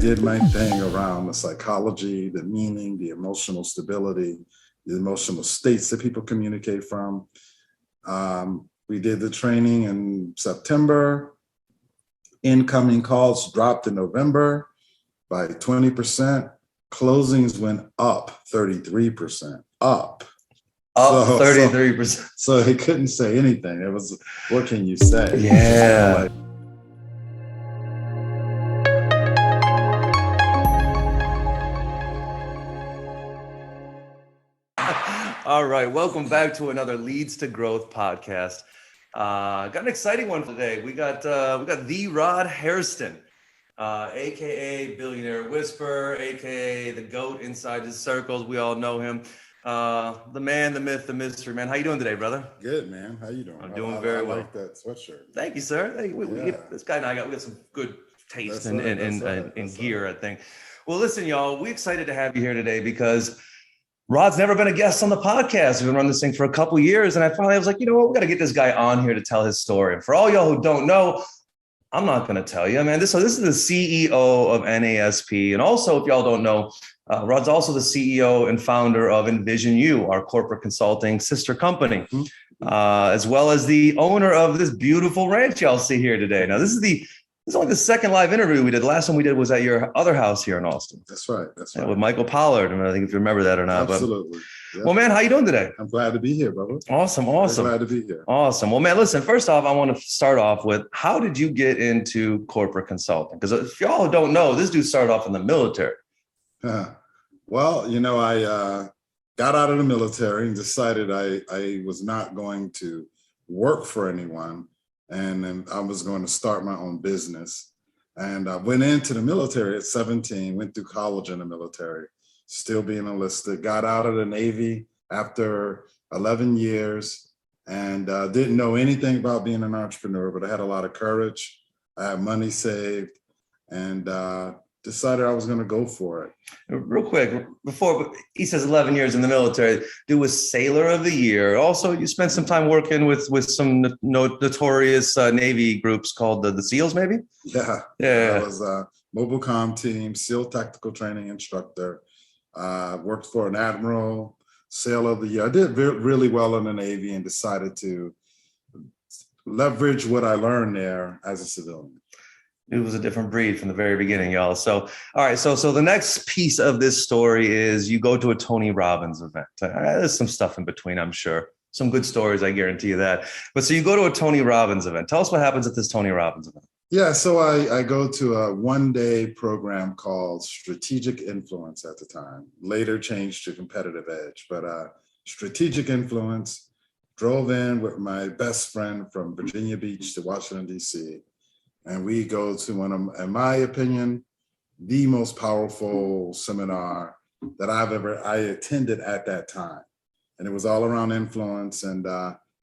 did my thing around the psychology, the meaning, the emotional stability, the emotional states that people communicate from. We did the training in September. Incoming calls dropped in November by 20%. Closings went up 33%. Up 33%. So he couldn't say anything. It was, what can you say? Yeah. All right. Welcome back to another Leads to Growth podcast. Got an exciting one today. We got the Rod Hairston, aka Billionaire Whisperer, aka the GOAT inside his circles. We all know him. The man, the myth, the mystery, man. How you doing today, brother? Good, man. How you doing? I'm doing very well. I like that sweatshirt. Thank you, sir. Hey, this guy and I got some good taste in gear, I think. Well, listen, y'all, we're excited to have you here today because Rod's never been a guest on the podcast. We've been running this thing for a couple of years, and I finally was like, you know what? We got to get this guy on here to tell his story. And for all y'all who don't know, I'm not going to tell you, man. This is the CEO of NASP. And also, if y'all don't know, Rod's also the CEO and founder of Envision-U, our corporate consulting sister company, as well as the owner of this beautiful ranch y'all see here today. Now, this is only the second live interview we did. The last one we did was at your other house here in Austin. That's right. With Michael Pollard. And I think if you remember that or not. Absolutely. But, well, man, how you doing today? I'm glad to be here, brother. Awesome. Glad to be here. Awesome. Well, man, listen, first off, I want to start off with, how did you get into corporate consulting? Because if y'all don't know, this dude started off in the military. Well, you know, I got out of the military and decided I was not going to work for anyone. And then I was going to start my own business. And I went into the military at 17, went through college in the military, still being enlisted, got out of the Navy after 11 years and didn't know anything about being an entrepreneur, but I had a lot of courage. I had money saved and decided I was going to go for it. Real quick, before he says 11 years in the military, dude was Sailor of the Year. Also, you spent some time working with some notorious Navy groups called the SEALs, maybe? Yeah. I was a mobile comm team, SEAL tactical training instructor. Worked for an admiral, Sailor of the Year. I did really well in the Navy and decided to leverage what I learned there as a civilian. It was a different breed from the very beginning, y'all. So, all right. So the next piece of this story is you go to a Tony Robbins event. There's some stuff in between, I'm sure. Some good stories, I guarantee you that. But so you go to a Tony Robbins event. Tell us what happens at this Tony Robbins event. Yeah, so I go to a one-day program called Strategic Influence at the time. Later changed to Competitive Edge, but Strategic Influence. Drove in with my best friend from Virginia Beach to Washington, D.C., and we go to one of, in my opinion, the most powerful seminar that I attended at that time. And it was all around influence. And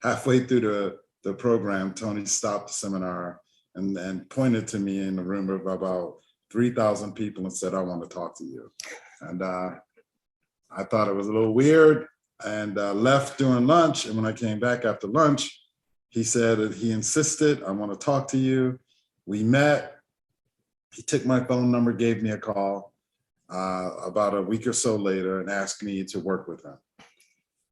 halfway through the program, Tony stopped the seminar and pointed to me in the room of about 3,000 people and said, "I want to talk to you." And I thought it was a little weird and left during lunch. And when I came back after lunch, he said that he insisted, "I want to talk to you." We met. He took my phone number, gave me a call about a week or so later and asked me to work with him.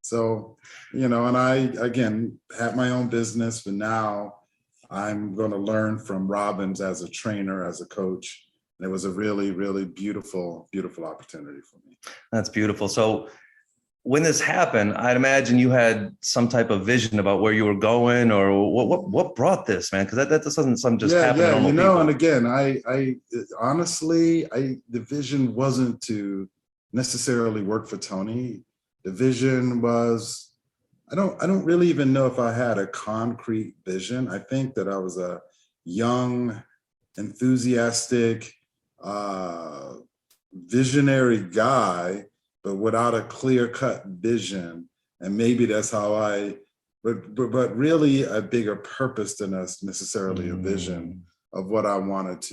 So, you know, and I, again, had my own business, but now I'm going to learn from Robbins as a trainer, as a coach. And it was a really, really beautiful, beautiful opportunity for me. That's beautiful. So when this happened, I'd imagine you had some type of vision about where you were going, or what brought this, man? Because that doesn't just happen. Yeah, you know, and again, I honestly, the vision wasn't to necessarily work for Tony. The vision was, I don't really even know if I had a concrete vision. I think that I was a young, enthusiastic, visionary guy, but without a clear-cut vision. And maybe that's how but really a bigger purpose than us necessarily a vision of what I wanted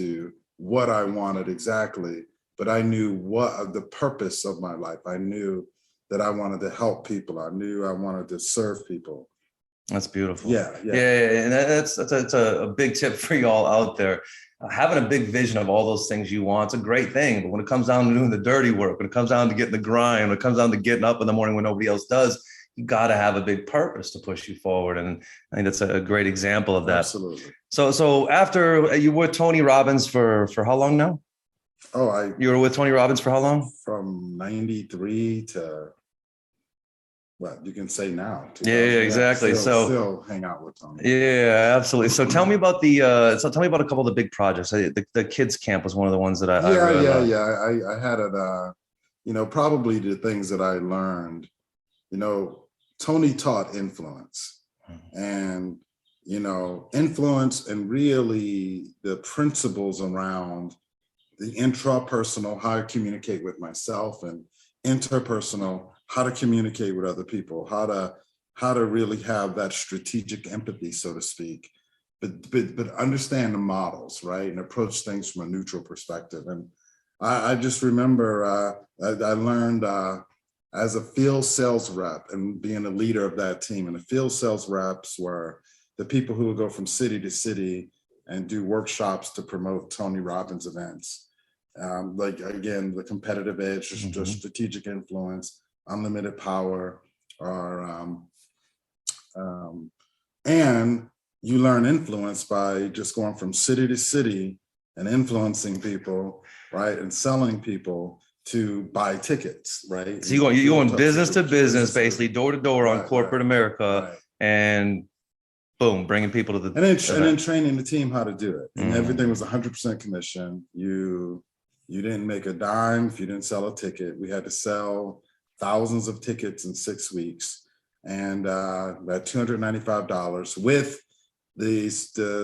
exactly. But I knew what the purpose of my life. I knew that I wanted to help people. I knew I wanted to serve people. That's beautiful. Yeah. And that's a big tip for y'all out there. Having a big vision of all those things you want, it's a great thing. But when it comes down to doing the dirty work, when it comes down to getting the grind, when it comes down to getting up in the morning when nobody else does, you got to have a big purpose to push you forward. And I think that's a great example of that. Absolutely. So after you were with Tony Robbins for how long now? You were with Tony Robbins for how long? From 93 to what you can say now. Yeah, exactly. Still hang out with Tony. Yeah, absolutely. So tell me about tell me about a couple of the big projects. The kids camp was one of the ones that I really loved. I had it. Probably the things that I learned. Tony taught influence, and influence, and really the principles around the intrapersonal, how to communicate with myself, and interpersonal, how to communicate with other people, how to really have that strategic empathy, so to speak, but understand the models, right, and approach things from a neutral perspective. And I just remember I learned as a field sales rep and being a leader of that team. And the field sales reps were the people who would go from city to city and do workshops to promote Tony Robbins events. Like, again, the competitive edge, the strategic influence, unlimited power, and you learn influence by just going from city to city and influencing people, right, and selling people to buy tickets, right? So you're going business to business, basically door to door on corporate America, and boom, bringing people to the and then training the team how to do it. And everything was 100% commission. You didn't make a dime if you didn't sell a ticket. We had to sell thousands of tickets in 6 weeks, and that $295 with the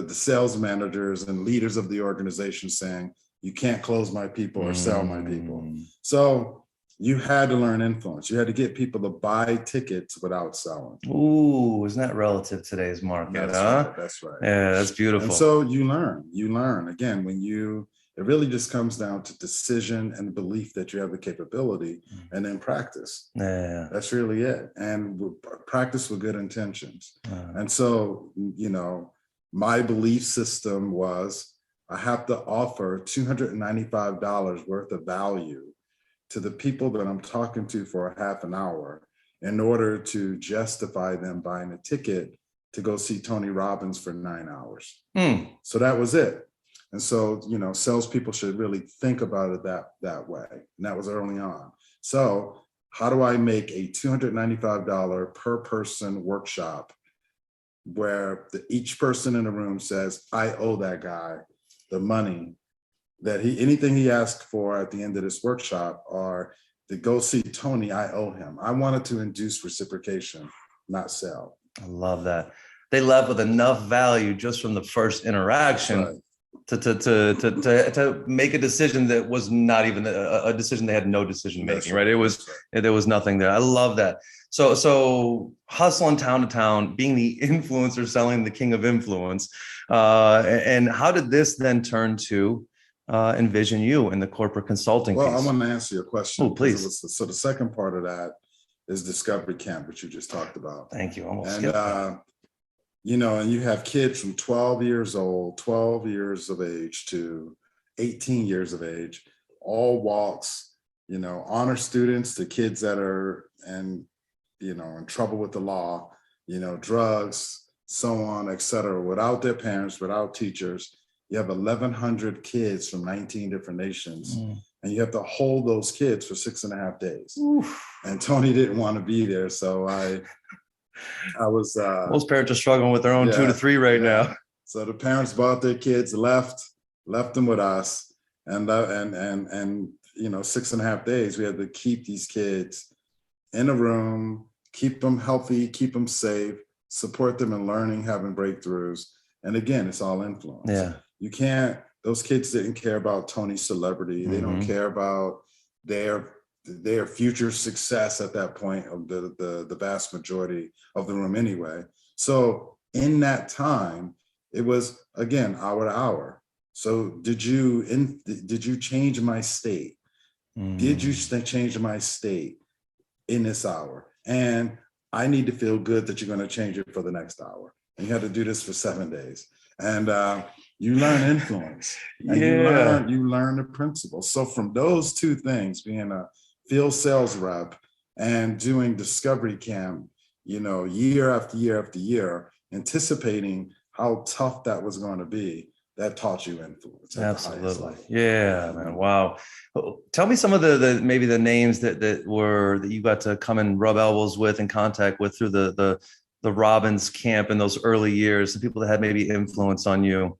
sales managers and leaders of the organization saying, you can't close my people or sell my people. So you had to learn influence. You had to get people to buy tickets without selling. Ooh, isn't that relative to today's market? That's right. Yeah, that's beautiful. And so you learn again, it really just comes down to decision and belief that you have the capability, and then practice. Yeah. That's really it. And practice with good intentions. And so, my belief system was, I have to offer $295 worth of value to the people that I'm talking to for a half an hour in order to justify them buying a ticket to go see Tony Robbins for 9 hours. So that was it. And so, salespeople should really think about it that way. And that was early on. So how do I make a $295 per person workshop where each person in the room says, I owe that guy the money that anything he asked for at the end of this workshop, or to go see Tony, I owe him. I wanted to induce reciprocation, not sell. I love that. They left with enough value just from the first interaction. Right. To make a decision that was not even a decision. They had no decision making, right? There was nothing there. I love that. So hustling town to town, being the influencer, selling the king of influence. And how did this then turn to Envision-U and the corporate consulting piece? I want to answer your question. Oh, please. So the second part of that is Discovery Camp, which you just talked about. Thank you. And you have kids from 12 years of age to 18 years of age, all walks, honor students to kids that are in trouble with the law, drugs, so on, et cetera, without their parents, without teachers. You have 1,100 kids from 19 different nations, and you have to hold those kids for 6.5 days. Oof. And Tony didn't want to be there, so I was most parents are struggling with their own 2 to 3 right now. So the parents bought their kids, left them with us, and 6.5 days we had to keep these kids in a room, keep them healthy, keep them safe, support them in learning, having breakthroughs. And again, it's all influence. Yeah. Those kids didn't care about Tony's celebrity. They don't care about their future success at that point, of the vast majority of the room anyway. So in that time, it was, again, hour to hour. So did you change my state? Did you change my state in this hour? And I need to feel good that you're going to change it for the next hour. And you had to do this for 7 days. And you learn influence, and you learn the principles. So from those two things, being a field sales rep and doing discovery camp, year after year after year, anticipating how tough that was going to be, that taught you influence. Absolutely. Yeah, man. Wow. Tell me some of the maybe the names that you got to come and rub elbows with and contact with through the Robbins camp in those early years, the people that had maybe influence on you.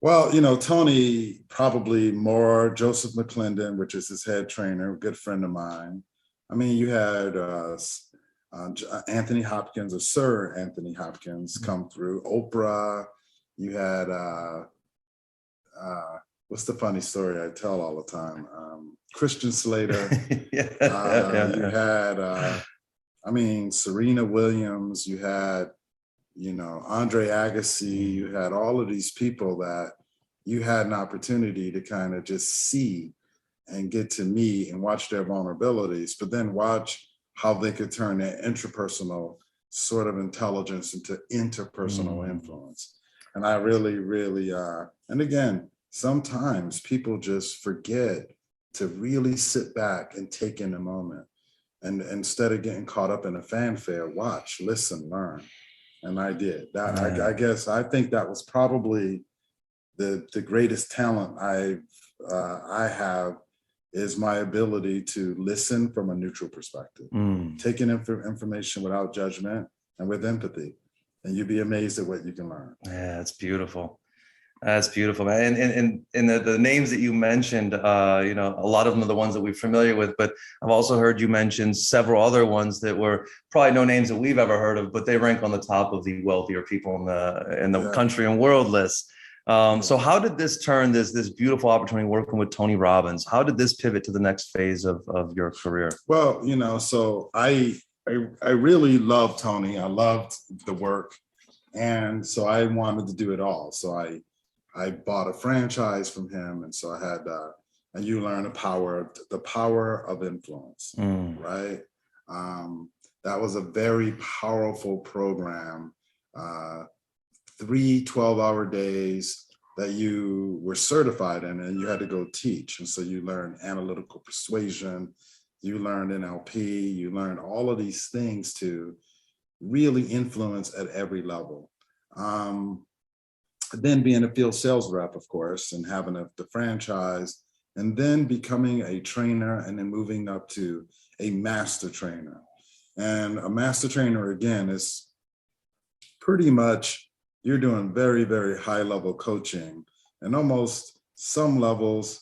Well, Tony, probably more. Joseph McClendon, which is his head trainer, a good friend of mine. I mean, you had Anthony Hopkins, or Sir Anthony Hopkins, come through. Oprah. You had what's the funny story I tell all the time? Christian Slater. You had Serena Williams. You had Andre Agassi. You had all of these people that you had an opportunity to kind of just see and get to meet and watch their vulnerabilities, but then watch how they could turn their intrapersonal sort of intelligence into interpersonal influence. And I really, really, and again, sometimes people just forget to really sit back and take in a moment. And instead of getting caught up in a fanfare, watch, listen, learn. And I did that. I think that was probably the greatest talent I have, is my ability to listen from a neutral perspective, taking information without judgment and with empathy. And you'd be amazed at what you can learn. Yeah, that's beautiful. That's beautiful, man. And the names that you mentioned, a lot of them are the ones that we're familiar with, but I've also heard you mention several other ones that were probably no names that we've ever heard of, but they rank on the top of the wealthier people in the country and world list. So how did this turn this beautiful opportunity working with Tony Robbins? How did this pivot to the next phase of your career? Well, so I really loved Tony. I loved the work. And so I wanted to do it all. So I bought a franchise from him. And so I had, and you learn the power of influence, right? That was a very powerful program. 3 12-hour days that you were certified in, and you had to go teach. And so you learned analytical persuasion, you learned NLP, you learned all of these things to really influence at every level. Then being a field sales rep, of course, and having the franchise, and then becoming a trainer, and then moving up to a master trainer. And a master trainer, again, is pretty much, you're doing very, very high level coaching, and almost some levels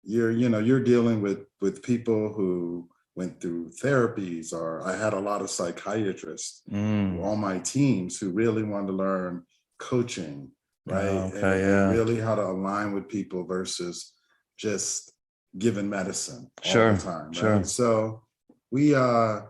you're dealing with people who went through therapies, or I had a lot of psychiatrists on my teams who really wanted to learn coaching, right? And really how to align with people versus just giving medicine all the time. Right? Sure. So we and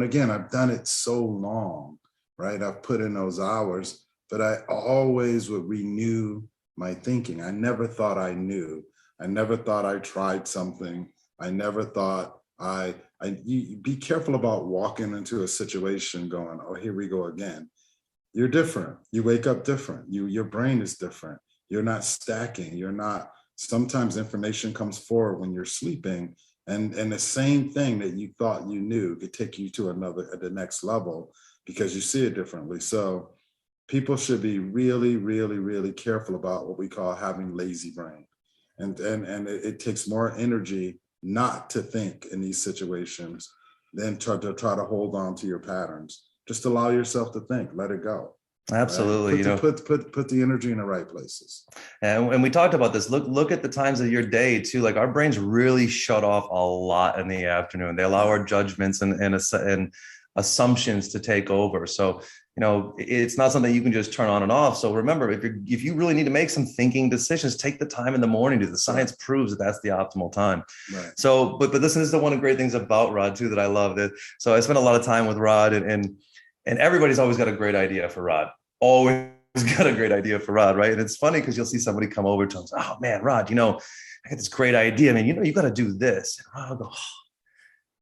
again, I've done it so long, right? I've put in those hours, but I always would renew my thinking. I never thought I knew. I never thought I tried something. I never thought you be careful about walking into a situation going, oh, here we go again. You're different. You wake up different. Your brain is different. You're not stacking. Sometimes information comes forward when you're sleeping, and the same thing that you thought you knew could take you to the next level because you see it differently. So people should be really, really, really careful about what we call having lazy brain. And it takes more energy not to think in these situations than try to hold on to your patterns. Just allow yourself to think, let it go. Absolutely. Right? Put the energy in the right places. And we talked about this. Look at the times of your day too. Like our brains really shut off a lot in the afternoon. They allow our judgments and assumptions to take over. So, it's not something you can just turn on and off. So remember, if you really need to make some thinking decisions, take the time in the morning. The science proves that that's the optimal time. Right. So, but listen, this is one of the great things about Rod too that I love. So I spent a lot of time with Rod, and everybody's always got a great idea for Rod. Always got a great idea for Rod, right? And it's funny because you'll see somebody come over to him, oh man, Rod, I got this great idea. I mean, you got to do this. And Rod will go, oh.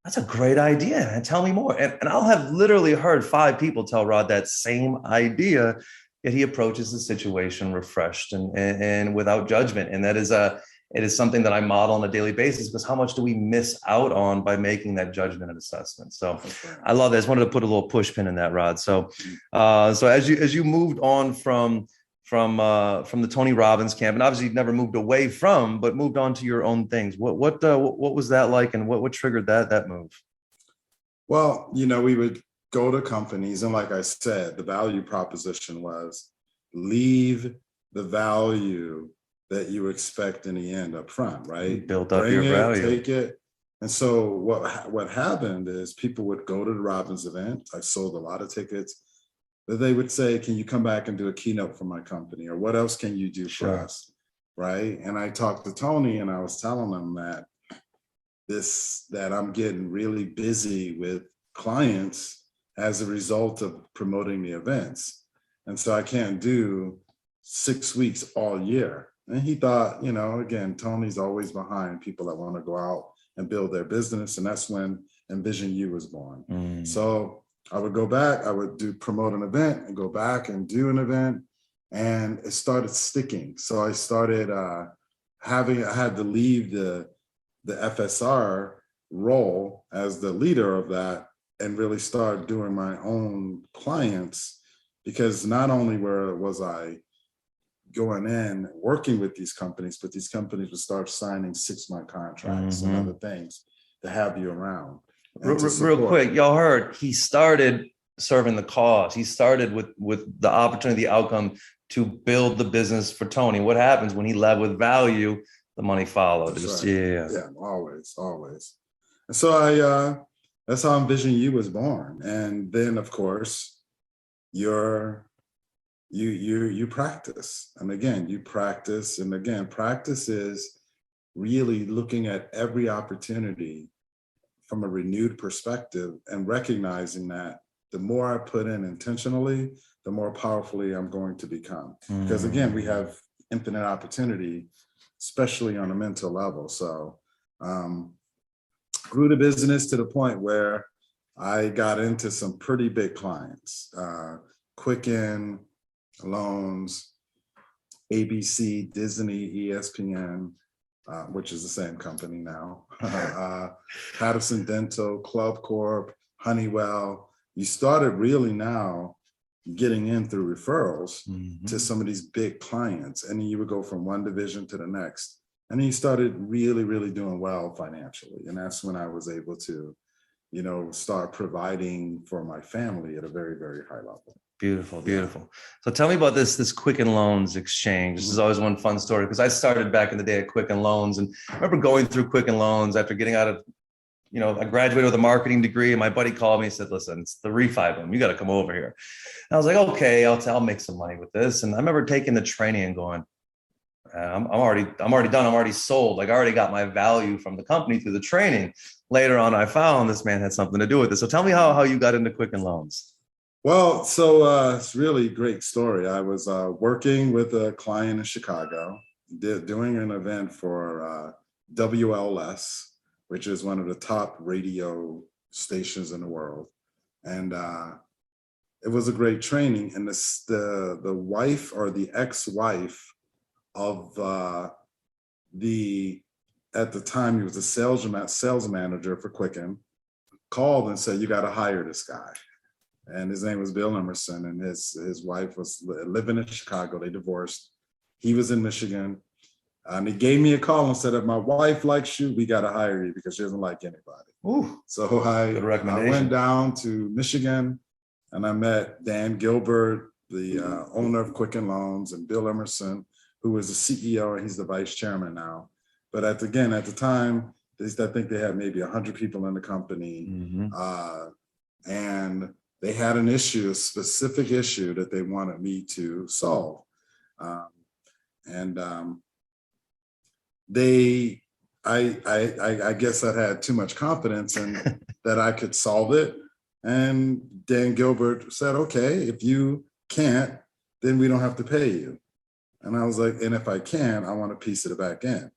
That's a great idea. And tell me more. And I'll have literally heard 5 people tell Rod that same idea, yet he approaches the situation refreshed and without judgment. And it is something that I model on a daily basis, because how much do we miss out on by making that judgment and assessment? So I love that. I just wanted to put a little push pin in that, Rod. So as you moved on from the Tony Robbins camp, and obviously you've never moved away from, but moved on to your own things. What was that like, and what triggered that move? Well, we would go to companies, and like I said, the value proposition was leave the value that you expect in the end up front, right? You built up your value. Take it. And so what happened is people would go to the Robbins event. I sold a lot of tickets. But they would say, can you come back and do a keynote for my company? Or what else can you do for us? Right. And I talked to Tony, and I was telling him that I'm getting really busy with clients as a result of promoting the events. And so I can't do 6 weeks all year. And he thought, again, Tony's always behind people that want to go out and build their business. And that's when Envision-U was born. So I would go back, I would promote an event and go back and do an event, and it started sticking. So I started I had to leave the FSR role as the leader of that and really start doing my own clients, because not only was I going in working with these companies, but these companies would start signing 6-month contracts and other things to have you around. Real quick, y'all heard he started serving the cause. He started with the opportunity, the outcome to build the business for Tony. What happens when he led with value? The money followed. That's right. Yeah, always. And so that's how Envision-U was born. And then, of course, you practice. And again, you practice. And again, practice is really looking at every opportunity from a renewed perspective and recognizing that the more I put in intentionally, the more powerfully I'm going to become. Because again, we have infinite opportunity, especially on a mental level. So grew the business to the point where I got into some pretty big clients, Quicken Loans, ABC, Disney, ESPN, which is the same company now, Patterson Dental, Club Corp, Honeywell. You started really now getting in through referrals to some of these big clients. And then you would go from one division to the next. And then you started really, really doing well financially. And that's when I was able to, start providing for my family at a very, very high level. Beautiful. So tell me about this Quicken Loans exchange. This is always one fun story, because I started back in the day at Quicken Loans, and I remember going through Quicken Loans after getting out of, I graduated with a marketing degree, and my buddy called me and said, listen, it's the refi boom. You got to come over here. And I was like, okay, I'll make some money with this. And I remember taking the training and going, I'm already done. I'm already sold. Like, I already got my value from the company through the training. Later on, I found this man had something to do with this. So tell me how you got into Quicken Loans. Well, so it's really a great story. I was working with a client in Chicago, doing an event for WLS, which is one of the top radio stations in the world. And it was a great training. And the wife, or the ex-wife of at the time, he was a sales manager for Quicken, called and said, you got to hire this guy. And his name was Bill Emerson, and his wife was living in Chicago. They divorced. He was in Michigan. And he gave me a call and said, if my wife likes you, we got to hire you, because she doesn't like anybody. Ooh, so I went down to Michigan, and I met Dan Gilbert, the owner of Quicken Loans, and Bill Emerson, who was the CEO, and he's the vice chairman now. But at the time, I think they had maybe 100 people in the company. And they had a specific issue that they wanted me to solve. I guess I had too much confidence in that I could solve it. And Dan Gilbert said, okay, if you can't, then we don't have to pay you. And I was like, and if I can, I want a piece of the back end.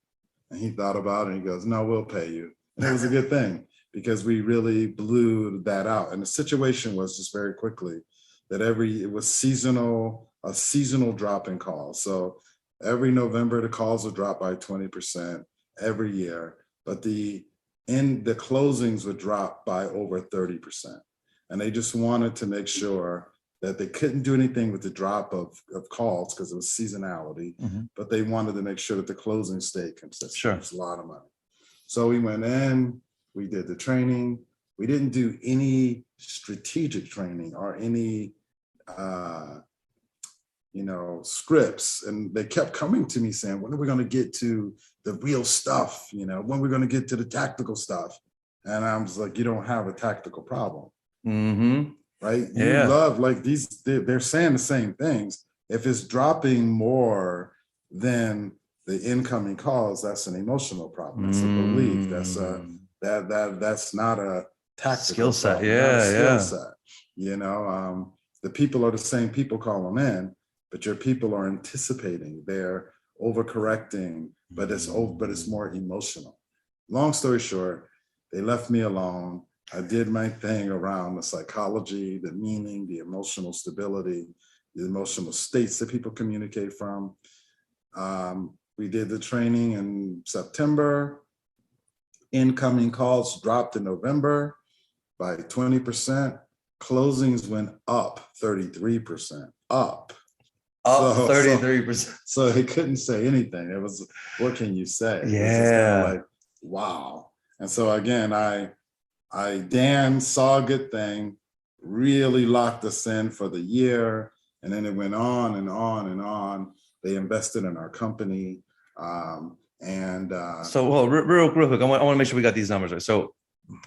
And he thought about it, and he goes, no, we'll pay you. And it was a good thing. because we really blew that out. And the situation was just very quickly that it was a seasonal drop in calls. So every November, the calls would drop by 20% every year, but the closings would drop by over 30%. And they just wanted to make sure that they couldn't do anything with the drop of calls because it was seasonality, but they wanted to make sure that the closing stayed consistent. Sure. It's a lot of money. So we went in, we did the training. We didn't do any strategic training or any, scripts. And they kept coming to me saying, when are we going to get to the real stuff? When are we going to get to the tactical stuff? And I was like, you don't have a tactical problem. Right? You love, like, they're saying the same things. If it's dropping more than the incoming calls, that's an emotional problem. That's a belief. That's not a tactical skill set. Skill set. The people are the same people call them in, but your people are anticipating, they're overcorrecting, but it's more emotional. Long story short, they left me alone. I did my thing around the psychology, the meaning, the emotional stability, the emotional states that people communicate from. We did the training in September. Incoming calls dropped in November by 20%. Closings went up 33%. Up 33%. So he couldn't say anything. It was, what can you say? Yeah. It was just kind of like, wow. And so again, Dan saw a good thing, really locked us in for the year. And then it went on and on and on. They invested in our company. So, well, real quick, I want to make sure we got these numbers right. So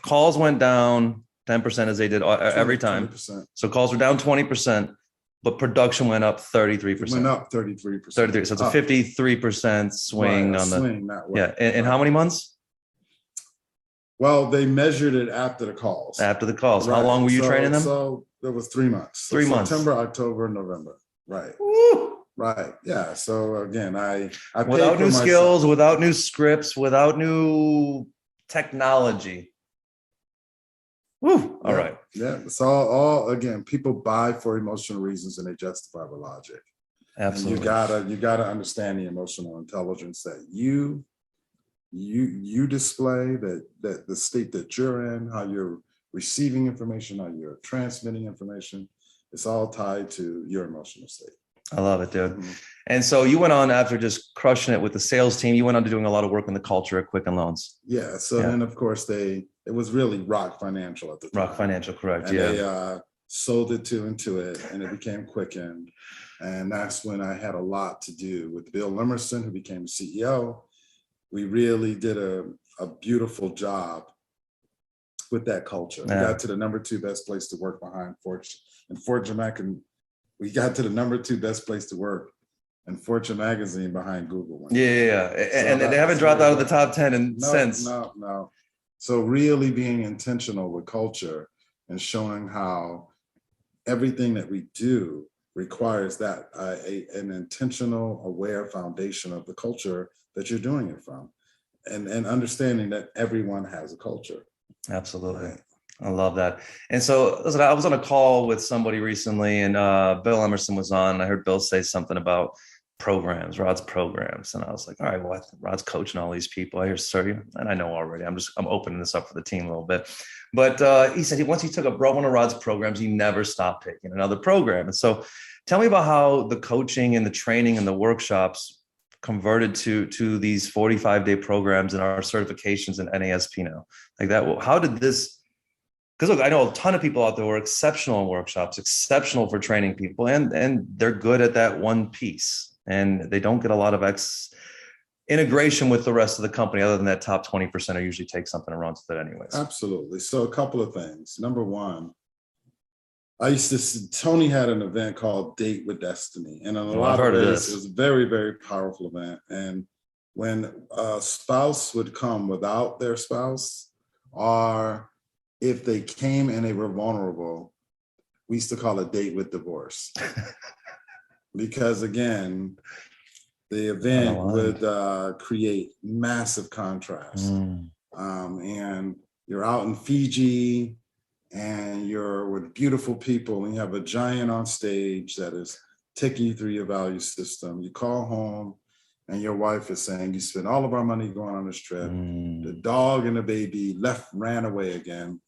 calls went down 10% as they did every time. 20%. So calls were down 20%, but production went up 33%. It went up 33%. 33. So it's a 53% swing on the swing that way. Yeah. In how many months? Well, they measured it after the calls. After the calls. Right. How long were you training them? So there was 3 months. 3 months. September, October, November. Right. Woo! Right. Yeah. So again, I without new skills, without new scripts, without new technology. Woo. All right. Yeah. It's all again, people buy for emotional reasons and they justify with logic. Absolutely. And you gotta understand the emotional intelligence that you display, that the state that you're in, how you're receiving information, how you're transmitting information. It's all tied to your emotional state. I love it, dude. And so you went on, after just crushing it with the sales team, you went on to doing a lot of work in the culture at Quicken Loans. Yeah. So then, of course, it was really Rock Financial at the time. Rock Financial, correct. And yeah. They sold it to Intuit, and it became Quicken. And that's when I had a lot to do with Bill Emerson, who became CEO. We really did a beautiful job with that culture. We got to the number 2 best place to work behind Fortune Magazine. We got to the number 2 best place to work in Fortune Magazine behind Google. Yeah. And they haven't dropped out of the top 10 since. No. So really being intentional with culture and showing how everything that we do requires that an intentional, aware foundation of the culture that you're doing it from, and understanding that everyone has a culture. Absolutely. Right. I love that. And so listen, I was on a call with somebody recently, and Bill Emerson was on, and I heard Bill say something about Rod's programs. And I was like, all right, well, Rod's coaching all these people. I hear, sir, and I know already, I'm opening this up for the team a little bit. But he said once he took up one of Rod's programs, he never stopped taking another program. And so tell me about how the coaching and the training and the workshops converted to these 45-day programs and our certifications in NASP now. Like that, how did this, because look, I know a ton of people out there who are exceptional in workshops, exceptional for training people, and they're good at that one piece, and they don't get a lot of integration with the rest of the company, other than that top 20% who usually take something and runs with it anyways. Absolutely. So a couple of things. Number one, Tony had an event called Date with Destiny. And in a lot of ways, it was a very, very powerful event. And when a spouse would come without their spouse, or if they came and they were vulnerable, we used to call it Date with Divorce. Because again, the event would create massive contrast. And you're out in Fiji and you're with beautiful people and you have a giant on stage that is taking you through your value system. You call home and your wife is saying, you spent all of our money going on this trip. The dog and the baby ran away again.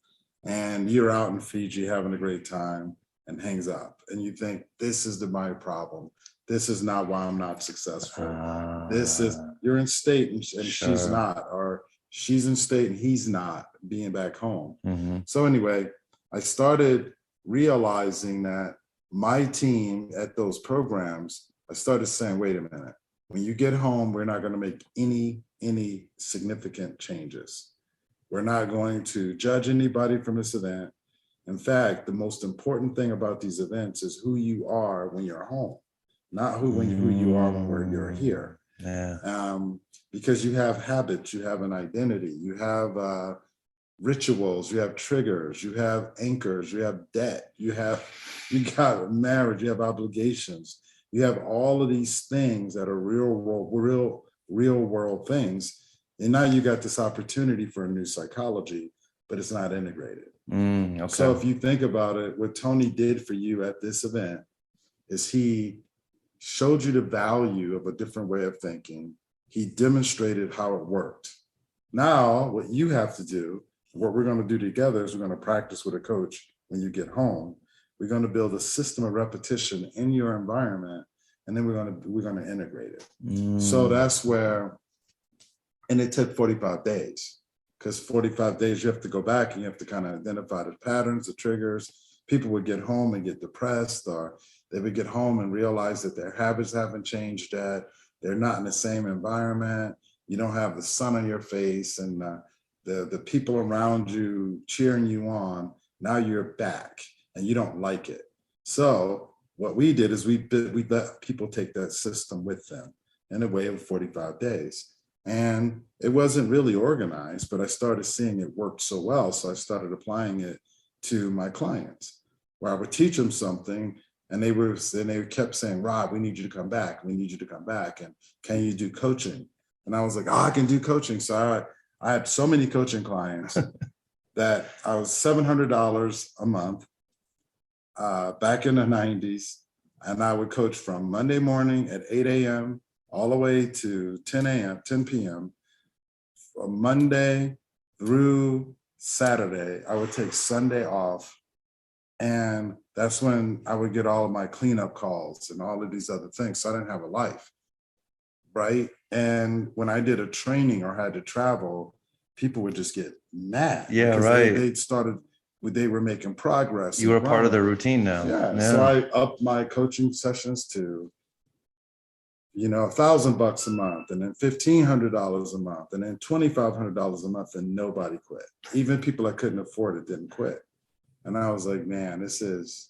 And you're out in Fiji having a great time, and hangs up. And you think, this is my problem. This is not why I'm not successful. You're in state and she's not, or she's in state and he's not, being back home. So anyway, I started realizing that my team at those programs, I started saying, wait a minute, when you get home, we're not going to make any significant changes. We're not going to judge anybody from this event. In fact, the most important thing about these events is who you are when you're home, not who you are when you're here. Because you have habits, you have an identity, you have rituals, you have triggers, you have anchors, you have debt, you got marriage, you have obligations, you have all of these things that are real world things. And now you got this opportunity for a new psychology, but it's not integrated. So if you think about it, what Tony did for you at this event is he showed you the value of a different way of thinking. He demonstrated how it worked. Now, what you have to do, what we're going to do together is we're going to practice with a coach when you get home. We're going to build a system of repetition in your environment, and then we're going to integrate it. So that's where, and it took 45 days, because 45 days you have to go back and you have to kind of identify the patterns, the triggers. People would get home and get depressed, or they would get home and realize that their habits haven't changed yet. They're not in the same environment. You don't have the sun on your face and the people around you cheering you on. Now you're back and you don't like it. So what we did is we let people take that system with them in a way of 45 days. And it wasn't really organized, but I started seeing it work so well. So I started applying it to my clients, where I would teach them something, and they kept saying, Rob, we need you to come back. We need you to come back. And can you do coaching? And I was like, I can do coaching. So I had so many coaching clients that I was $700 a month back in the 90s. And I would coach from Monday morning at 8 a.m. all the way to 10 p.m. From Monday through Saturday. I would take Sunday off. And that's when I would get all of my cleanup calls and all of these other things. So I didn't have a life, right? And when I did a training or had to travel, people would just get mad. Yeah, right. They were making progress. You were part of the routine now. Yeah. So I upped my coaching sessions to, $1,000 a month, and then $1,500 a month, and then $2,500 a month, and nobody quit. Even people that couldn't afford it didn't quit. And I was like, man, this is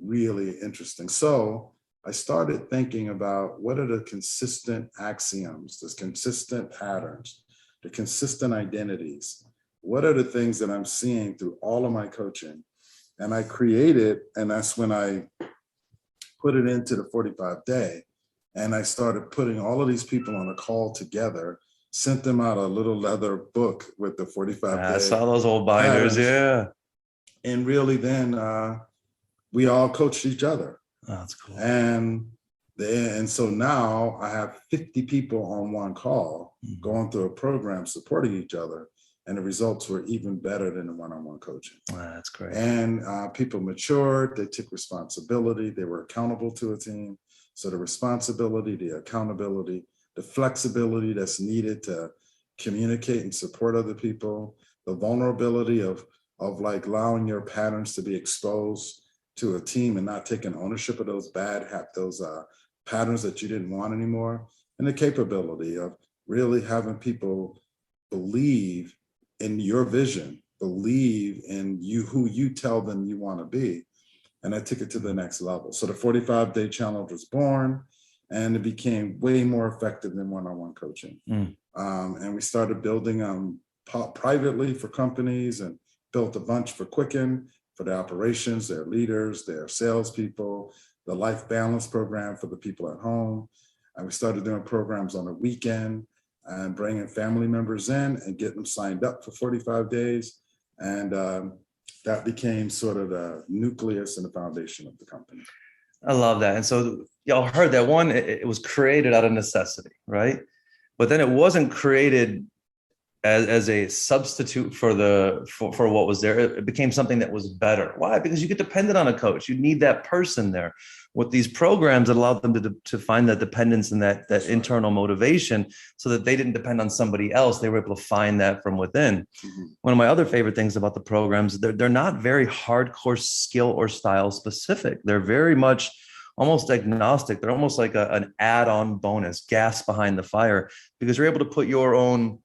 really interesting. So I started thinking about what are the consistent axioms, the consistent patterns, the consistent identities. What are the things that I'm seeing through all of my coaching? And I created, and that's when I put it into the 45-day. And I started putting all of these people on a call together, sent them out a little leather book with the 45 days. I saw those old binders, yeah. And really then we all coached each other. Oh, that's cool. And so now I have 50 people on one call going through a program, supporting each other. And the results were even better than the one-on-one coaching. That's great. And people matured, they took responsibility, they were accountable to a team. So the responsibility, the accountability, the flexibility that's needed to communicate and support other people, the vulnerability of like allowing your patterns to be exposed to a team and not taking ownership of those patterns that you didn't want anymore, and the capability of really having people believe in your vision, believe in you, who you tell them you want to be. And I took it to the next level. So the 45-day challenge was born, and it became way more effective than one-on-one coaching. And we started building privately for companies, and built a bunch for Quicken, for the operations, their leaders, their salespeople, the life balance program for the people at home. And we started doing programs on the weekend and bringing family members in and getting them signed up for 45 days. And that became sort of the nucleus and the foundation of the company. I love that. And so y'all heard that one, it was created out of necessity, right? But then it wasn't created as a substitute for what was there. It became something that was better. Why? Because you get dependent on a coach. You need that person there. With these programs, it allowed them to find that dependence and that internal motivation, so that they didn't depend on somebody else. They were able to find that from within. Mm-hmm. One of my other favorite things about the programs, they're not very hardcore skill or style specific. They're very much almost agnostic. They're almost like an add-on bonus, gas behind the fire, because you're able to put your own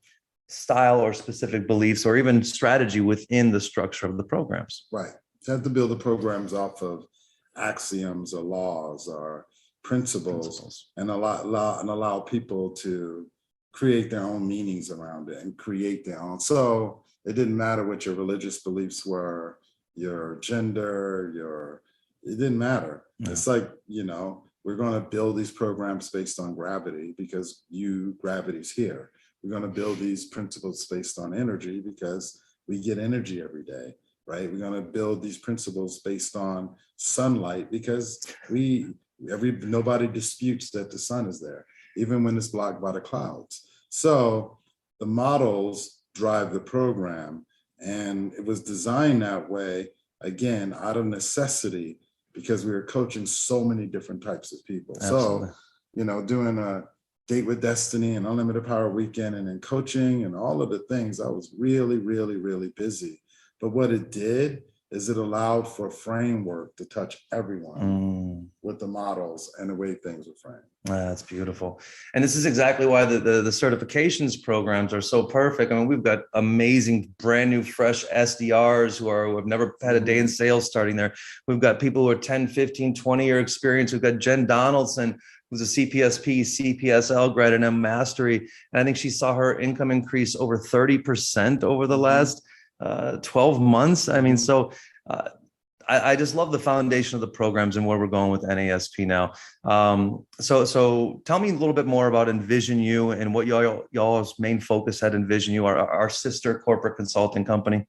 style or specific beliefs or even strategy within the structure of the programs. Right. You have to build the programs off of axioms or laws or principles. And allow people to create their own meanings around it and create their own. So it didn't matter what your religious beliefs were, your gender, it didn't matter. Yeah. It's like, we're going to build these programs based on gravity because gravity's here. We're going to build these principles based on energy because we get energy every day, right? We're going to build these principles based on sunlight because nobody disputes that the sun is there, even when it's blocked by the clouds. So the models drive the program, and it was designed that way, again, out of necessity, because we were coaching so many different types of people. Absolutely. So, doing a Date with Destiny and Unlimited Power Weekend and then coaching and all of the things, I was really, really, really busy. But what it did is it allowed for a framework to touch everyone with the models and the way things were framed. That's beautiful. And this is exactly why the certifications programs are so perfect. I mean, we've got amazing, brand new, fresh SDRs who have never had a day in sales starting there. We've got people who are 10, 15, 20-year experience. We've got Jen Donaldson, who's a CPSP, CPSL grad and M Mastery. And I think she saw her income increase over 30% over the last 12 months. I mean, so I just love the foundation of the programs and where we're going with NASP now. So tell me a little bit more about Envision-U and what y'all's main focus at Envision-U, our sister corporate consulting company.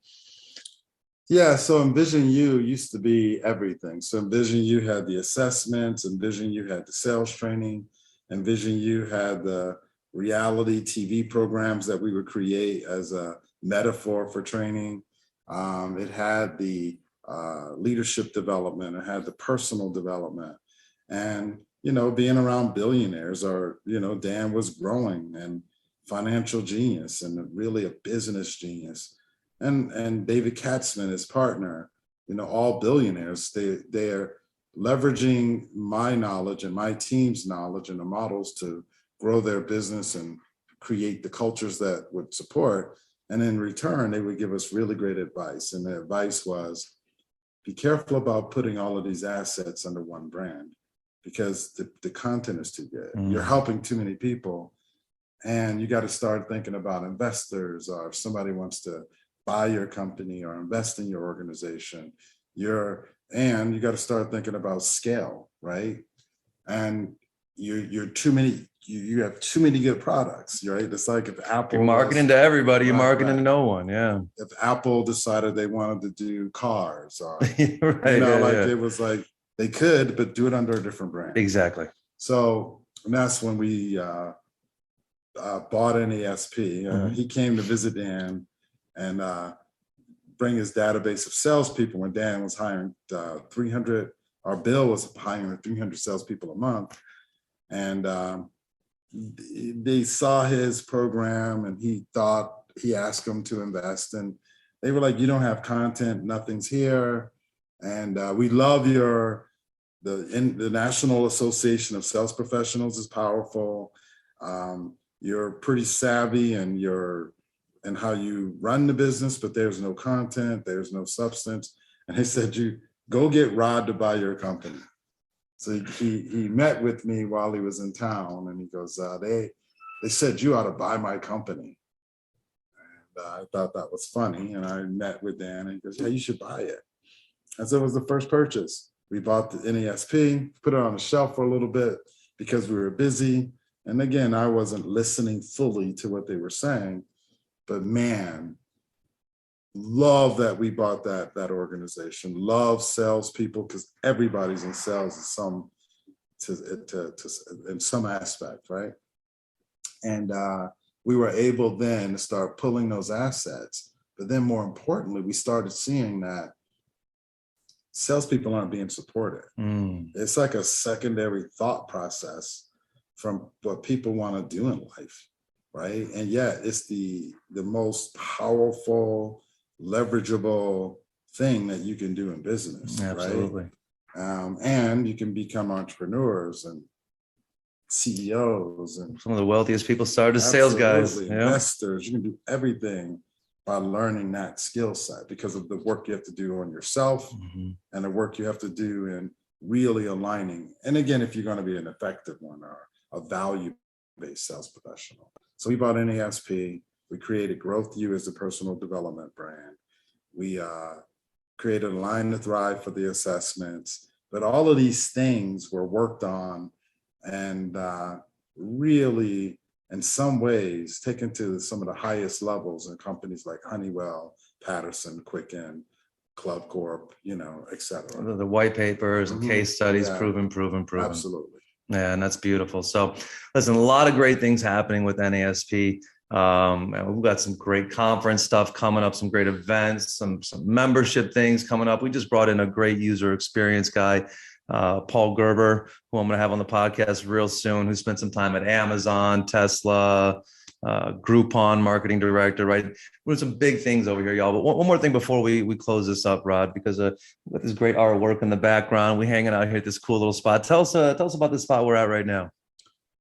Yeah, so Envision-U used to be everything. So Envision-U had the assessments, Envision-U had the sales training, Envision-U had the reality TV programs that we would create as a metaphor for training. It had the leadership development, it had the personal development. And, being around billionaires Dan was growing and financial genius and really a business genius. And David Katzman, his partner, all billionaires, they're leveraging my knowledge and my team's knowledge and the models to grow their business and create the cultures that would support. And in return, they would give us really great advice. And the advice was, be careful about putting all of these assets under one brand because the content is too good. You're helping too many people. And you got to start thinking about investors, or if somebody wants to buy your company or invest in your organization, and you got to start thinking about scale, right? And you're too many. You have too many good products, right? It's like if Apple, you're marketing to everybody, you're marketing to no one. Yeah. If Apple decided they wanted to do cars, or right, it was like they could, but do it under a different brand. Exactly. So and that's when we bought NASP. He came to visit Dan and bring his database of salespeople when Dan was hiring 300, or Bill was hiring 300 salespeople a month. And they saw his program and he asked them to invest. And they were like, you don't have content, nothing's here. And we love the National Association of Sales Professionals is powerful. You're pretty savvy and how you run the business, but there's no content, there's no substance. And he said, you go get Rod to buy your company. So he met with me while he was in town, and he goes, they said you ought to buy my company. And I thought that was funny. And I met with Dan and he goes, yeah, you should buy it. And so it was the first purchase. We bought the NASP, put it on the shelf for a little bit because we were busy. And again, I wasn't listening fully to what they were saying. But man, love that we bought that organization. Love salespeople, because everybody's in sales in some aspect, right? And we were able then to start pulling those assets. But then more importantly, we started seeing that salespeople aren't being supported. It's like a secondary thought process from what people want to do in life, right? And yet it's the most powerful, leverageable thing that you can do in business. Absolutely. Right? And you can become entrepreneurs and CEOs, and some of the wealthiest people started as sales guys. Investors. You can do everything by learning that skill set because of the work you have to do on yourself and the work you have to do in really aligning. And again, if you're going to be an effective one or a value-based sales professional. So we bought NASP. We created Growth-U as a personal development brand. We created Align to Thrive for the assessments. But all of these things were worked on and really, in some ways, taken to some of the highest levels in companies like Honeywell, Patterson, Quicken, Club Corp, et cetera. The white papers and case studies, proven. Absolutely. Yeah, and that's beautiful. So listen, a lot of great things happening with NASP. And we've got some great conference stuff coming up, some great events, some membership things coming up. We just brought in a great user experience guy, Paul Gilbert, who I'm going to have on the podcast real soon, who spent some time at Amazon, Tesla, Groupon marketing director, right? We're doing some big things over here, y'all. But one more thing before we close this up, Rod, because we've got this great artwork in the background. We're hanging out here at this cool little spot. Tell us about the spot we're at right now.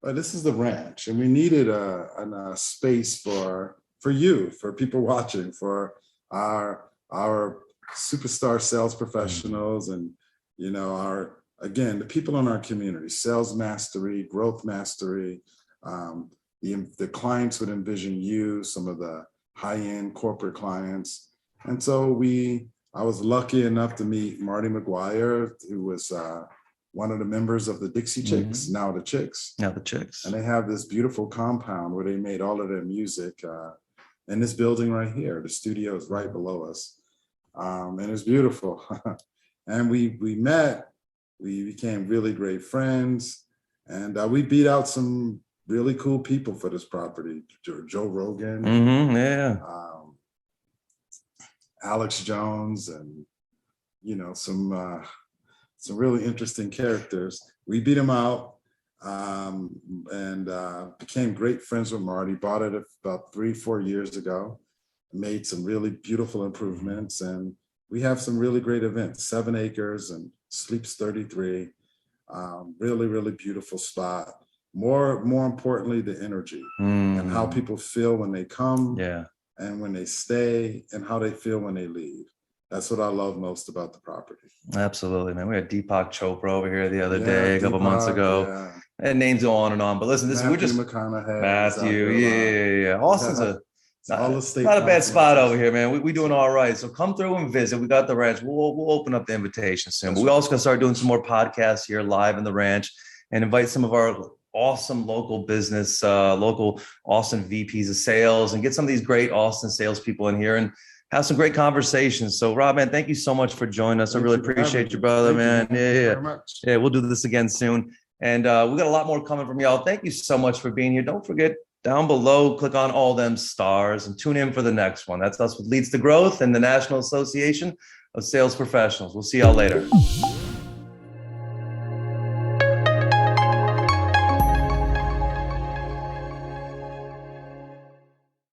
This is the ranch, and we needed a space for you, for people watching, for our superstar sales professionals, and the people in our community, sales mastery, growth mastery, the clients with Envision-U, some of the high-end corporate clients. And so I was lucky enough to meet Marty McGuire, who was one of the members of the Dixie Chicks, now the Chicks. And they have this beautiful compound where they made all of their music in this building right here. The studio is right below us. And it's beautiful. And we met, we became really great friends, and we beat out some really cool people for this property. Joe Rogan, Alex Jones, and some really interesting characters. We beat them out and became great friends with Marty. Bought it about 3-4 years ago. Made some really beautiful improvements, and we have some really great events. 7 acres and sleeps 33. Really, really beautiful spot. More importantly, the energy and how people feel when they come, and when they stay, and how they feel when they leave. That's what I love most about the property. Absolutely, man. We had Deepak Chopra over here the other day, a couple months ago. And names go on and on. But listen, we're just Matthew. Austin's not a bad spot over here, man. We doing all right. So come through and visit. We got the ranch. We'll open up the invitation soon. But we also gonna start doing some more podcasts here live in the ranch and invite some of our awesome local business, local Austin VPs of sales, and get some of these great Austin salespeople in here and have some great conversations. So Rob, man, thank you so much for joining us. I really appreciate you, brother, man. Yeah, we'll do this again soon. And we got a lot more coming from y'all. Thank you so much for being here. Don't forget, down below, click on all them stars and tune in for the next one. That's us with Leads to Growth and the National Association of Sales Professionals. We'll see y'all later.